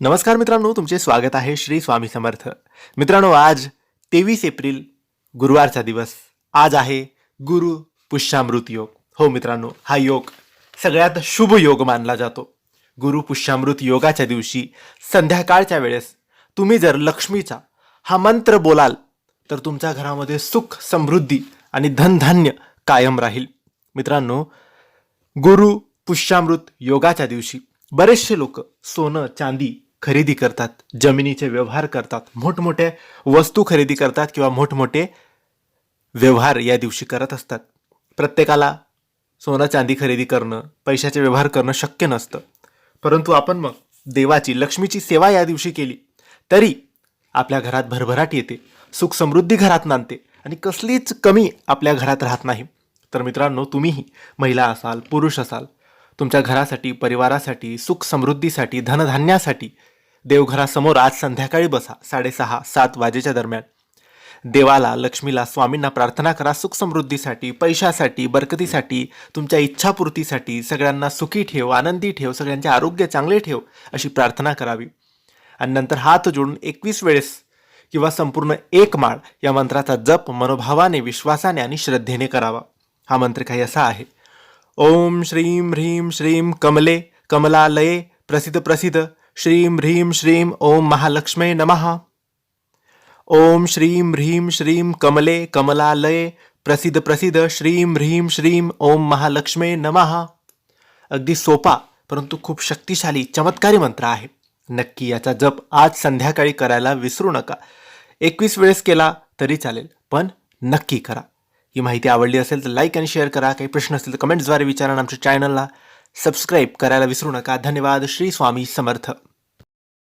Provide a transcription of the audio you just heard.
नमस्कार मित्रांनो, तुमचे स्वागत आहे श्री स्वामी समर्थ. मित्रांनो, आज 23 एप्रिल गुरुवारचा दिवस. आज आहे गुरु पुष्यामृत योग. हो मित्रांनो, हा योग सगळ्यात शुभ योग मानला जातो. गुरु पुष्यामृत योगाच्या दिवशी संध्याकाळच्या वेळेस तुम्ही जर लक्ष्मीचा हा मंत्र बोलाल तर तुमच्या घरामध्ये सुख, समृद्धी आणि धनधान्य कायम राहील. मित्रांनो, गुरु पुष्यामृत योगाच्या दिवशी बरेचसे लोक सोनं, चांदी खरेदी करतात, जमिनीचे व्यवहार करतात, मोठमोठे वस्तू खरेदी करतात किंवा मोठमोठे व्यवहार या दिवशी करत असतात. प्रत्येकाला सोनं चांदी खरेदी करणं, पैशाचे व्यवहार करणं शक्य नसतं. परंतु आपण मग देवाची, लक्ष्मीची सेवा या दिवशी केली तरी आपल्या घरात भरभराट येते, सुख समृद्धी घरात नांदते आणि कसलीच कमी आपल्या घरात राहत नाही. तर मित्रांनो, तुम्हीही महिला असाल, पुरुष असाल, तुमच्या घरासाठी, परिवारासाठी, सुख समृद्धीसाठी, धनधान्यासाठी देवघरासमोर आज संध्याकाळी बसा. 6:30-7 वाजेच्या दरम्यान देवाला, लक्ष्मीला, स्वामींना प्रार्थना करा. सुख समृद्धीसाठी, पैशासाठी, बरकतीसाठी, तुमच्या इच्छापूर्तीसाठी, सगळ्यांना सुखी ठेव, आनंदी ठेव, सगळ्यांचे आरोग्य चांगले ठेव अशी प्रार्थना करावी. आणि नंतर हात जोडून 21 वेळेस किंवा संपूर्ण 1 माळ या मंत्राचा जप मनोभावाने, विश्वासाने आणि श्रद्धेने करावा. हा मंत्र काही असा आहे: ओम श्रीं ह्रीं श्रीं कमले कमलालये प्रसिद्ध प्रसिद्ध श्रीं ह्रीं श्रीं ओम महालक्ष्मी नमः. ओम श्रीं ह्रीं श्रीं कमले कमलालये प्रसिद्ध प्रसिद्ध श्रीं ह्रीं श्रीं ओम महालक्ष्मी नमः. अगदी सोपा परंतु खूप शक्तिशाली, चमत्कारी मंत्र आहे. नक्की याचा जप आज संध्याकाळी करायला विसरू नका. 21 वेळेस केला तरी चालेल, पण नक्की करा. ही माहिती आवडली असेल तर लाईक आणि शेअर करा. काही प्रश्न असतील तर कमेंट्सद्वारे विचारा. आमच्या चॅनलला सबस्क्राईब करायला विसरू नका. धन्यवाद. श्री स्वामी समर्थ.